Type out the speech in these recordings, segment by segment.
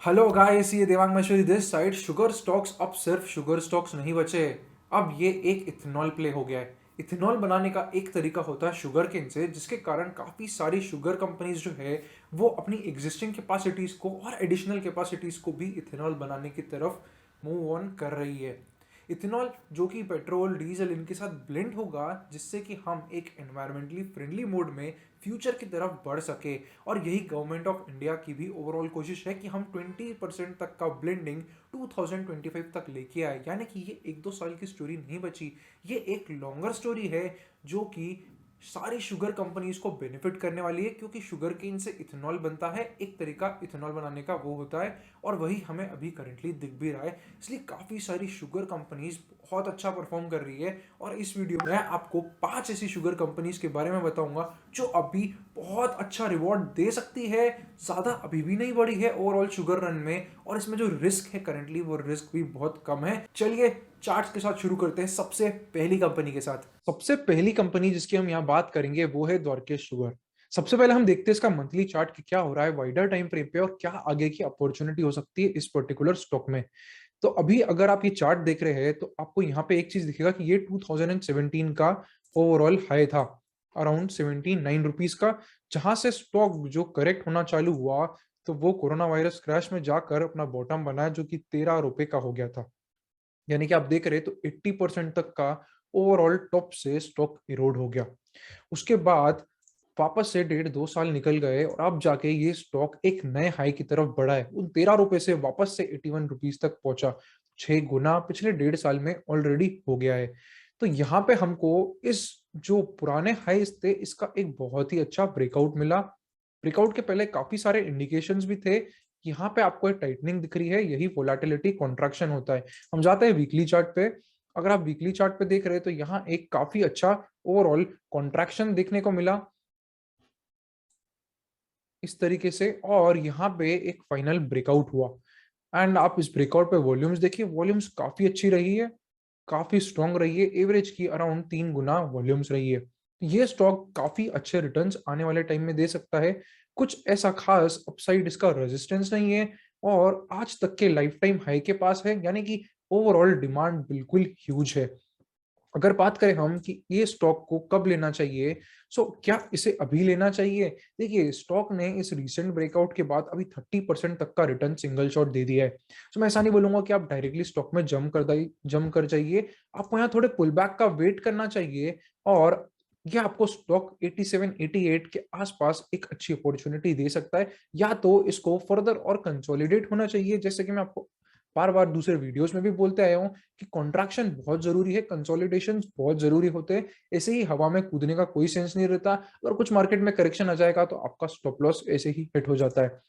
Hello guys, ये देवांग मशहूरी this side. Sugar stocks अब सिर्फ शुगर स्टॉक्स नहीं बचे। अब ये एक इथेनॉल प्ले हो गया है। इथेनॉल बनाने का एक तरीका होता है शुगर केन से, जिसके कारण काफ़ी सारी शुगर कंपनीज जो है वो अपनी एग्जिस्टिंग कैपेसिटीज़ को और एडिशनल कैपेसिटीज़ को भी इथेनॉल बनाने की तरफ मूव ऑन कर रही है। इथेनॉल जो कि पेट्रोल डीजल इनके साथ ब्लेंड होगा, जिससे कि हम एक एनवायरमेंटली फ्रेंडली मोड में फ्यूचर की तरफ बढ़ सके। और यही गवर्नमेंट ऑफ इंडिया की भी ओवरऑल कोशिश है कि हम 20% तक का ब्लेंडिंग 2025 तक लेके आए। यानी कि ये एक दो साल की स्टोरी नहीं बची, ये एक लॉन्गर स्टोरी है जो कि सारी शुगर कंपनीज को बेनिफिट करने वाली है, क्योंकि शुगर केन से इथेनॉल बनता है। एक तरीका इथेनॉल बनाने का वो होता है, और वही हमें अभी करंटली दिख भी रहा है। इसलिए काफ़ी सारी शुगर कंपनीज बहुत अच्छा परफॉर्म कर रही है। और इस वीडियो में मैं आपको 5 ऐसी शुगर कंपनीज के बारे में बताऊंगा जो अभी बहुत अच्छा रिवॉर्ड दे सकती है। ज़्यादा अभी भी नहीं बढ़ी है ओवरऑल शुगर रन में, और इसमें जो रिस्क है करंटली वो रिस्क भी बहुत कम है। चलिए चार्ट्स के साथ शुरू करते हैं। सबसे पहली कंपनी के साथ, सबसे पहली कंपनी जिसकी हम यहाँ बात करेंगे वो है द्वारकेश शुगर। सबसे पहले हम देखते हैं इसका मंथली चार्ट कि क्या हो रहा है वाइडर टाइम फ्रेम पे, और क्या आगे की अपॉर्चुनिटी हो सकती है इस पर्टिकुलर स्टॉक में। तो अभी अगर आप ये चार्ट देख रहे हैं तो आपको यहाँ पे एक चीज दिखेगा कि ये 2017 का ओवरऑल हाई था, अराउंड 79 रुपीज का, जहां से स्टॉक जो करेक्ट होना चालू हुआ तो वो कोरोना वायरस क्रैश में जाकर अपना बॉटम बनाया, जो कि 13 रुपए का हो गया था। यानी कि आप देख रहे हैं तो 80% तक का ओवरऑल टॉप से स्टॉक इरोड हो गया। उसके बाद वापस से 1.5 2 साल निकल गए और अब जाके ये स्टॉक एक नए हाई की तरफ बढ़ा है। उन 13 रुपए से वापस से 81 रुपीज तक पहुंचा। 6 गुना पिछले 1.5 साल में ऑलरेडी हो गया है। तो यहाँ पे हमको इस जो पुराने हाईज थे इसका एक बहुत ही अच्छा ब्रेकआउट मिला। ब्रेकआउट के पहले काफी सारे इंडिकेशंस भी थे। यहाँ पे आपको एक टाइटनिंग दिख रही है, यही वोलेटिलिटी कॉन्ट्रैक्शन होता है। हम जाते हैं वीकली चार्ट पे। अगर आप वीकली चार्ट पे देख रहे हैं तो यहाँ एक काफी अच्छा ओवरऑल कॉन्ट्रैक्शन देखने को मिला इस तरीके से, और यहाँ पे एक फाइनल ब्रेकआउट हुआ। एंड आप इस ब्रेकआउट पे वॉल्यूम्स देखिए, वॉल्यूम्स काफी अच्छी रही है, काफी स्ट्रांग रही है। एवरेज की अराउंड 3 गुना वॉल्यूम्स रही है। ये स्टॉक काफी अच्छे रिटर्न्स आने वाले टाइम में दे सकता है। कुछ ऐसा खास अपसाइड इसका रेजिस्टेंस नहीं है, और आज तक के लाइफ टाइम हाई के पास है, यानी कि ओवरऑल डिमांड बिल्कुल ह्यूज है। अगर बात करें हम कि ये स्टॉक को कब लेना चाहिए, सो क्या इसे अभी लेना चाहिए? देखिए, स्टॉक ने इस रीसेंट ब्रेकआउट के बाद अभी 30% तक का रिटर्न सिंगल शॉट दे दिया है। तो मैं ऐसा नहीं बोलूंगा कि आप डायरेक्टली स्टॉक में जम कर जाइए। आपको यहाँ थोड़े पुल बैक का वेट करना चाहिए, और ये आपको स्टॉक 87 88 के आसपास एक अच्छी अपॉर्चुनिटी दे सकता है। या तो इसको फर्दर और कंसोलिडेट होना चाहिए, जैसे कि मैं आपको बार बार दूसरे वीडियोस में भी बोलते आया हूँ कि कॉन्ट्रैक्शन बहुत जरूरी है, कंसोलिडेशन बहुत जरूरी होते हैं। ऐसे ही हवा में कूदने का कोई सेंस नहीं रहता। अगर कुछ मार्केट में करेक्शन आ जाएगा तो आपका स्टॉप लॉस ऐसे ही हिट हो जाता है।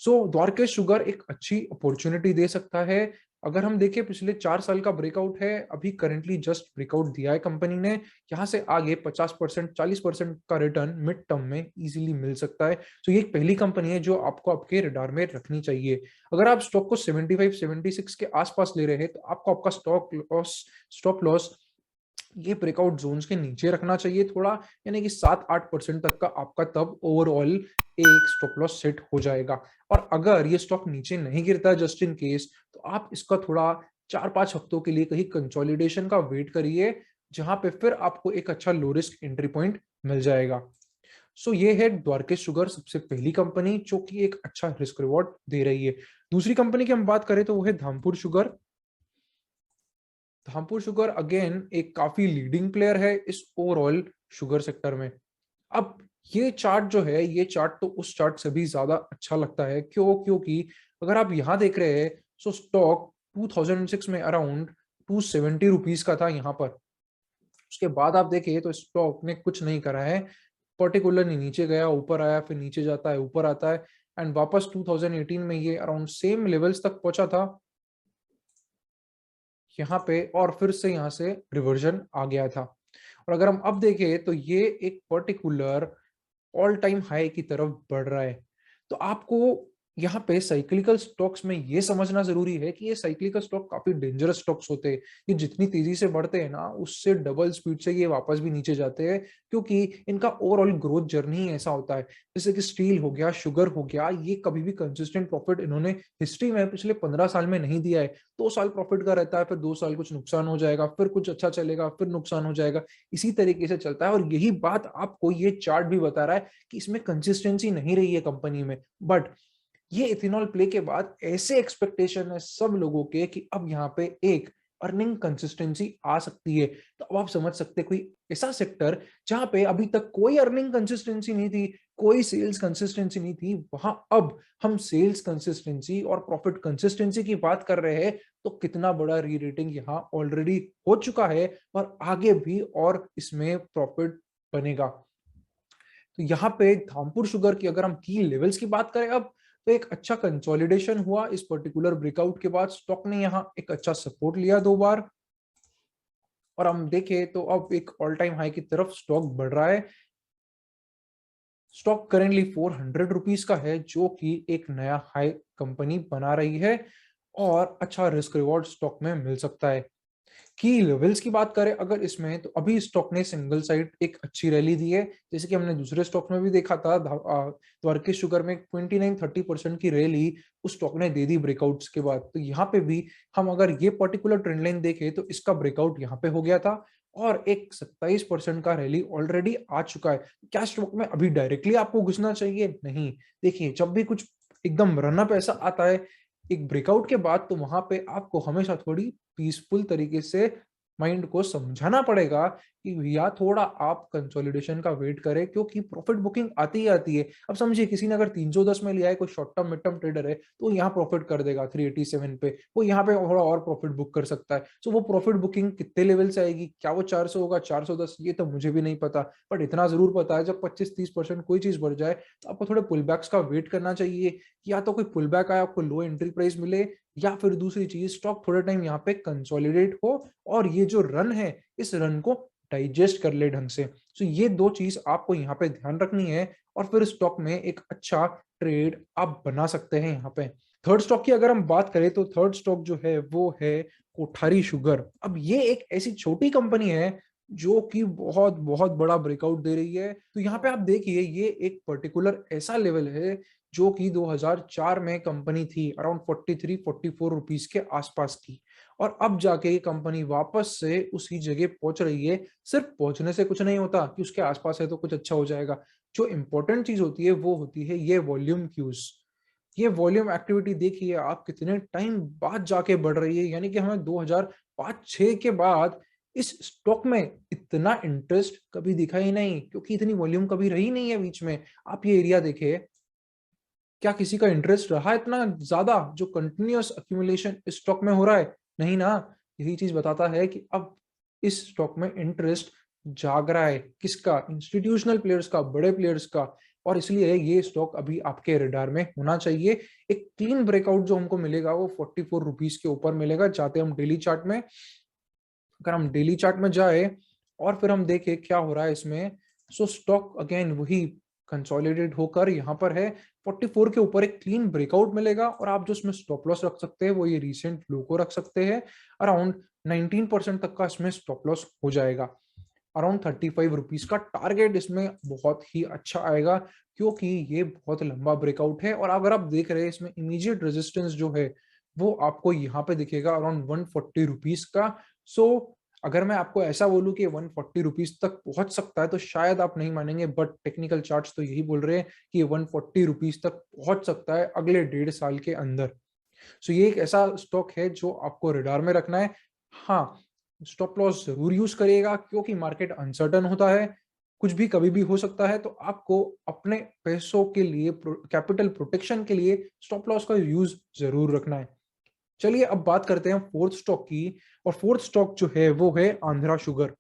सो द्वारकेश शुगर एक अच्छी अपॉर्चुनिटी दे सकता है। अगर हम देखें पिछले 4 साल का ब्रेकआउट है, अभी करंटली जस्ट ब्रेकआउट दिया है कंपनी ने। यहाँ से आगे 50% 40% का रिटर्न मिड टर्म में इजीली मिल सकता है। तो ये एक पहली कंपनी है जो आपको आपके रडार में रखनी चाहिए। अगर आप स्टॉक को 75 76 के आसपास ले रहे हैं तो आपको आपका स्टॉप लॉस ये ब्रेकआउट जोन्स के नीचे रखना चाहिए थोड़ा, यानी कि 7 8% तक का आपका तब ओवरऑल एक स्टॉप लॉस सेट हो जाएगा। और अगर ये स्टॉक नीचे नहीं गिरता जस्ट इन केस, तो आप इसका थोड़ा 4 5 हफ्तों के लिए कहीं कंसोलिडेशन का वेट करिए, जहां पे फिर आपको एक अच्छा लो रिस्क एंट्री पॉइंट मिल जाएगा। सो ये है द्वारकेश शुगर, सबसे पहली कंपनी जो कि एक अच्छा रिस्क रिवॉर्ड दे रही है। दूसरी कंपनी की हम बात करें तो वो है Dhampur sugar. Dhampur sugar again एक काफी लीडिंग प्लेयर है इस ओवरऑल शुगर सेक्टर में। अब ये चार्ट जो है, ये चार्ट तो उस चार्ट से भी ज्यादा अच्छा लगता है। क्योंकि अगर आप यहाँ देख रहे हैं, सो स्टॉक 2006 में अराउंड 270 रुपीज का था यहाँ पर। उसके बाद आप देखिए तो स्टॉक ने कुछ नहीं करा है, पर्टिकुलरली नीचे गया, ऊपर आया, फिर नीचे जाता है, ऊपर आता है, एंड वापस 2018 में ये अराउंड सेम लेवल्स तक पहुंचा था यहाँ पे, और फिर से यहाँ से रिवर्जन आ गया था। और अगर हम अब देखें तो ये एक पर्टिकुलर ऑल टाइम हाई की तरफ बढ़ रहा है। तो आपको यहाँ पे साइक्लिकल स्टॉक्स में ये समझना जरूरी है कि ये साइक्लिकल स्टॉक काफी डेंजरस स्टॉक्स होते हैं। ये जितनी तेजी से बढ़ते हैं ना, उससे डबल स्पीड से ये वापस भी नीचे जाते हैं, क्योंकि इनका ओवरऑल ग्रोथ जर्नी ही ऐसा होता है। जैसे कि स्टील हो गया, शुगर हो गया, ये कभी भी कंसिस्टेंट प्रॉफिट इन्होंने हिस्ट्री में पिछले 15 साल में नहीं दिया है। 2 साल प्रॉफिट का रहता है, फिर 2 साल कुछ नुकसान हो जाएगा, फिर कुछ अच्छा चलेगा, फिर नुकसान हो जाएगा। इसी तरीके से चलता है, और यही बात आपको ये चार्ट भी बता रहा है कि इसमें कंसिस्टेंसी नहीं रही है कंपनी में। बट ये इथेनॉल प्ले के बाद ऐसे एक्सपेक्टेशन है सब लोगों के कि अब यहाँ पे एक अर्निंग कंसिस्टेंसी आ सकती है। तो अब आप समझ सकते हैं, कोई ऐसा सेक्टर जहां पे अभी तक कोई अर्निंग कंसिस्टेंसी नहीं थी, कोई सेल्स कंसिस्टेंसी नहीं थी, वहां अब हम सेल्स कंसिस्टेंसी और प्रॉफिट कंसिस्टेंसी की बात कर रहे हैं। तो कितना बड़ा री रेटिंग यहाँ ऑलरेडी हो चुका है, और आगे भी और इसमें प्रॉफिट बनेगा। तो यहाँ पे धामपुर शुगर की अगर हम की लेवल्स की बात करें अब, तो एक अच्छा कंसोलिडेशन हुआ इस पर्टिकुलर ब्रेकआउट के बाद। स्टॉक ने यहाँ एक अच्छा सपोर्ट लिया 2 बार, और हम देखें तो अब एक ऑल टाइम हाई की तरफ स्टॉक बढ़ रहा है। स्टॉक करेंटली 400 रुपीज का है, जो कि एक नया हाई कंपनी बना रही है, और अच्छा रिस्क रिवॉर्ड स्टॉक में मिल सकता है। की लेवल्स की बात करें अगर इसमें, तो अभी स्टॉक ने सिंगल साइड एक अच्छी रैली दी है, जैसे कि हमने दूसरे स्टॉक में भी देखा था। द्वारकेश शुगर में 29-30% की रैली उस स्टॉक ने दे दी ब्रेकआउट्स के बाद। तो यहाँ पे भी हम अगर ये पर्टिकुलर ट्रेंड लाइन देखें, तो इसका ब्रेकआउट यहाँ पे हो गया था, और एक 27% का रैली ऑलरेडी आ चुका है। क्या स्टॉक में अभी डायरेक्टली आपको घुसना चाहिए? नहीं। देखिए, जब भी कुछ एकदम रनअप ऐसा आता है एक ब्रेकआउट के बाद, तो वहां पे आपको हमेशा थोड़ी पीसफुल तरीके से माइंड को समझाना पड़ेगा कि भैया थोड़ा आप कंसोलिडेशन का वेट करें, क्योंकि प्रॉफिट बुकिंग आती ही आती है। अब समझिए, किसी ने अगर 310 में लिया है, कोई short term mid term trader है, तो यहाँ प्रॉफिट कर देगा 387 पे, वो यहाँ पे थोड़ा और प्रॉफिट बुक कर सकता है। सो वो प्रॉफिट बुकिंग कितने लेवल से आएगी, क्या वो 400 होगा, 410, ये तो मुझे भी नहीं पता। बट इतना जरूर पता है, जब 25-30% कोई चीज बढ़ जाए, तो आपको थोड़े पुल बैक्स का वेट करना चाहिए, कि या तो कोई पुल बैक आए, आपको लो एंट्री प्राइस मिले, या फिर दूसरी चीज स्टॉक थोड़े टाइम यहाँ पे कंसोलिडेट हो, और ये जो रन है इस रन को डाइजेस्ट कर ले ढंग से। तो ये दो चीज आपको यहाँ पे ध्यान रखनी है, और फिर स्टॉक में एक अच्छा ट्रेड आप बना सकते हैं यहाँ पे। थर्ड स्टॉक की अगर हम बात करें, तो थर्ड स्टॉक जो है वो है कोठारी शुगर। अब ये एक ऐसी छोटी कंपनी है जो कि बहुत बहुत बड़ा ब्रेकआउट दे रही है। तो यहाँ पे आप देखिए, ये एक पर्टिकुलर ऐसा लेवल है जो कि 2004 में कंपनी थी अराउंड 43-44 रुपीज के आसपास की, और अब जाके ये कंपनी वापस से उसी जगह पहुंच रही है। सिर्फ पहुंचने से कुछ नहीं होता कि उसके आसपास है तो कुछ अच्छा हो जाएगा। जो इंपॉर्टेंट चीज होती है वो होती है ये वॉल्यूम क्यूज। ये वॉल्यूम एक्टिविटी देखिए आप कितने टाइम बाद जाके बढ़ रही है, यानी कि हमें 2005-6 के बाद इस स्टॉक में इतना इंटरेस्ट कभी दिखा ही नहीं, क्योंकि इतनी वॉल्यूम कभी रही नहीं है बीच में। आप ये एरिया देखिए, क्या किसी का इंटरेस्ट रहा इतना ज्यादा जो कंटिन्यूअस अक्यूमुलेशन इस स्टॉक में हो रहा है? नहीं ना। यही चीज बताता है कि अब इस स्टॉक में इंटरेस्ट जाग रहा है। किसका? इंस्टीट्यूशनल प्लेयर्स का, बड़े प्लेयर्स का। और इसलिए ये स्टॉक अभी आपके रडार में होना चाहिए। एक क्लीन ब्रेकआउट जो हमको मिलेगा वो 44 रुपीज के ऊपर मिलेगा। जाते हम डेली चार्ट में, अगर हम डेली चार्ट में जाए और फिर हम देखें क्या हो रहा है इसमें, सो स्टॉक अगेन वही कंसोलिडेट होकर यहाँ पर है। 44 के ऊपर एक क्लीन ब्रेकआउट मिलेगा, और आप जो इसमें स्टॉप लॉस रख सकते हैं वो ये रिसेंट लो को रख सकते हैं। अराउंड 19% तक का इसमें स्टॉप लॉस हो जाएगा। अराउंड 35 रुपीज का टारगेट इसमें बहुत ही अच्छा आएगा, क्योंकि ये बहुत लंबा ब्रेकआउट है। और अगर आप देख रहे हैं इसमें इमीडिएट रेजिस्टेंस जो है वो आपको यहाँ पे दिखेगा अराउंड 140 रुपीज का। सो अगर मैं आपको ऐसा बोलूं कि 140 रुपीज तक पहुंच सकता है, तो शायद आप नहीं मानेंगे, बट टेक्निकल चार्ट्स तो यही बोल रहे हैं कि 140 रुपीज तक पहुंच सकता है अगले 1.5 साल के अंदर। सो ये एक ऐसा स्टॉक है जो आपको रडार में रखना है। हाँ, स्टॉप लॉस जरूर यूज करिएगा, क्योंकि मार्केट अनसर्टन होता है, कुछ भी कभी भी हो सकता है। तो आपको अपने पैसों के लिए, कैपिटल प्रोटेक्शन के लिए स्टॉप लॉस का यूज जरूर रखना है। चलिए अब बात करते हैं फोर्थ स्टॉक की, और फोर्थ स्टॉक जो है वो है आंध्रा शुगर।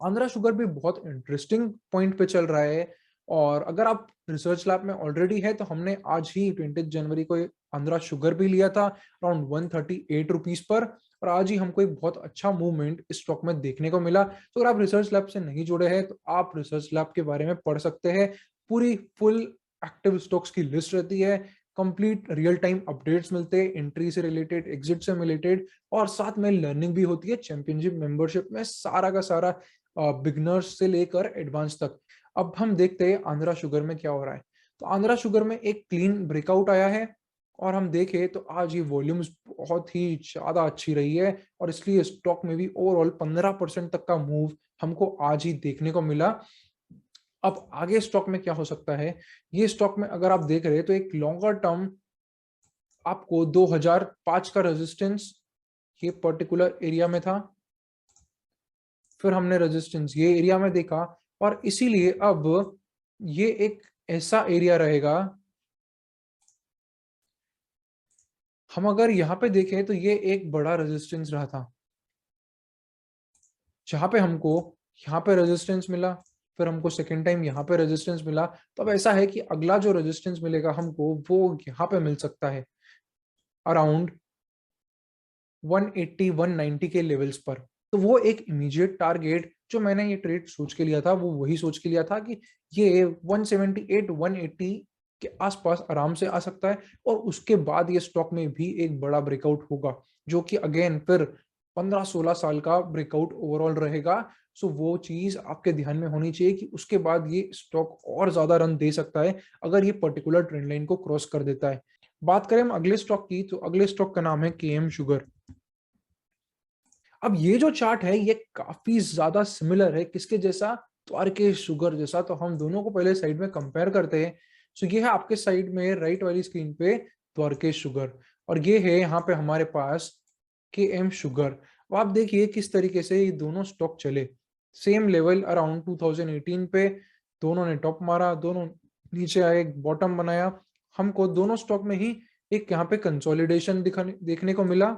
आंध्रा शुगर भी बहुत इंटरेस्टिंग पॉइंट पे चल रहा है। और अगर आप रिसर्च लैब में ऑलरेडी है, तो हमने आज ही 20 जनवरी को आंध्रा शुगर भी लिया था अराउंड 138 रुपीज पर, और आज ही हमको एक बहुत अच्छा मूवमेंट इस स्टॉक में देखने को मिला। तो अगर आप रिसर्च लैब से नहीं जुड़े हैं, तो आप रिसर्च लैब के बारे में पढ़ सकते हैं। पूरी फुल एक्टिव स्टॉक्स की लिस्ट रहती है, कंप्लीट रियल टाइम अपडेट्स मिलते हैं, एंट्री से रिलेटेड, एग्जिट से रिलेटेड, और साथ में लर्निंग भी होती है। चैंपियनशिप मेंबरशिप में सारा का सारा बिगनर्स से लेकर एडवांस तक। अब हम देखते हैं आंध्रा शुगर में क्या हो रहा है। तो आंध्रा शुगर में एक क्लीन ब्रेकआउट आया है, और हम देखें तो आज ये वॉल्यूम्स बहुत ही ज्यादा अच्छी रही है, और इसलिए स्टॉक में भी ओवरऑल 15% तक का मूव हमको आज ही देखने को मिला। अब आगे स्टॉक में क्या हो सकता है, ये स्टॉक में अगर आप देख रहे हैं तो एक लॉन्गर टर्म आपको 2005 का रेजिस्टेंस ये पर्टिकुलर एरिया में था, फिर हमने रेजिस्टेंस ये एरिया में देखा, और इसीलिए अब ये एक ऐसा एरिया रहेगा। हम अगर यहाँ पे देखें तो ये एक बड़ा रेजिस्टेंस रहा था, जहां पे हमको यहाँ पे रेजिस्टेंस मिला, फिर हमको सेकेंड टाइम यहाँ पे रेजिस्टेंस मिला। तो अब ऐसा है कि अगला जो रेजिस्टेंस मिलेगा हमको वो यहाँ पे मिल सकता है अराउंड 180 190 के लेवल्स पर। तो वो एक इमीडिएट टारगेट जो मैंने ये ट्रेड सोच के लिया था, वो वही सोच के लिया था कि ये 178 180 के आसपास आराम से आ सकता है, और उसके बाद ये स्टॉक में भी एक बड़ा ब्रेकआउट होगा, जो कि अगेन फिर 15-16 साल का ब्रेकआउट ओवरऑल रहेगा। सो वो चीज आपके ध्यान में होनी चाहिए कि उसके बाद ये स्टॉक और ज्यादा रन दे सकता है अगर ये पर्टिकुलर ट्रेंड लाइन को क्रॉस कर देता है। बात करें हम अगले स्टॉक की, तो अगले स्टॉक का नाम है केएम शुगर। अब ये जो चार्ट है ये काफी ज्यादा सिमिलर है किसके जैसा, द्वारकेश शुगर जैसा। तो हम दोनों को पहले साइड में कंपेयर करते हैं। सो ये है आपके साइड में राइट वाली स्क्रीन पे द्वारकेश शुगर, और ये है यहाँ पे हमारे पास के एम शुगर। अब आप देखिए किस तरीके से ये दोनों स्टॉक चले, सेम लेवल अराउंड 2018 पे दोनों ने टॉप मारा, दोनों नीचे आए, बॉटम बनाया। हमको दोनों स्टॉक में ही एक यहाँ पे कंसोलिडेशन देखने को मिला,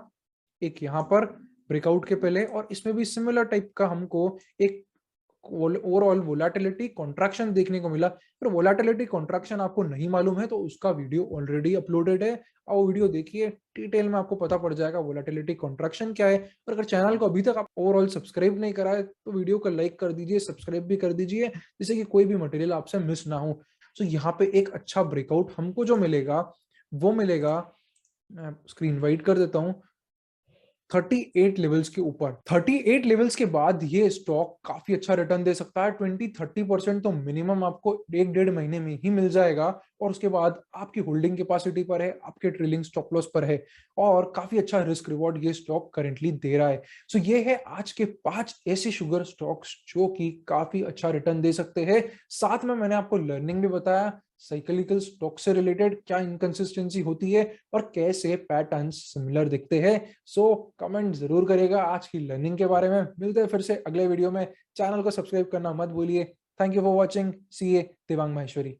एक यहाँ पर ब्रेकआउट के पहले, और इसमें भी सिमिलर टाइप का हमको एक ओवरऑल वोलाटिलिटी कॉन्ट्रैक्शन देखने को मिला। पर वोलाटिलिटी कॉन्ट्रैक्शन आपको नहीं मालूम है तो उसका वीडियो ऑलरेडी अपलोडेड है, और वो वीडियो देखिए, डिटेल में आपको पता पड़ जाएगा वोलाटिलिटी कॉन्ट्रैक्शन क्या है। और अगर चैनल को अभी तक आप ओवरऑल सब्सक्राइब नहीं करा है तो वीडियो को लाइक कर दीजिए, सब्सक्राइब भी कर दीजिए, जिससे कि कोई भी मटेरियल आपसे मिस ना हो। तो यहाँ पे एक अच्छा ब्रेकआउट हमको जो मिलेगा वो मिलेगा, मैं स्क्रीन वाइड कर देता हूँ, 38 लेवल्स के ऊपर। 38 लेवल्स के बाद ये स्टॉक काफी अच्छा रिटर्न दे सकता है। 20-30% तो मिनिमम आपको 1-1.5 महीने में ही मिल जाएगा, और उसके बाद आपकी होल्डिंग कैपेसिटी पर है, आपके ट्रेलिंग स्टॉप लॉस पर है, और काफी अच्छा रिस्क रिवॉर्ड ये स्टॉक करेंटली दे रहा है। सो ये है आज के 5 ऐसे शुगर स्टॉक्स जो कि काफी अच्छा रिटर्न दे सकते हैं। साथ में मैंने आपको लर्निंग भी बताया, साइक्लिकल स्टॉक से रिलेटेड क्या इनकंसिस्टेंसी होती है और कैसे पैटर्न्स सिमिलर दिखते हैं। सो कमेंट जरूर करिएगा आज की लर्निंग के बारे में। मिलते हैं फिर से अगले वीडियो में। चैनल को सब्सक्राइब करना मत भूलिए। Thank you for watching. C A Devang Maheshwari.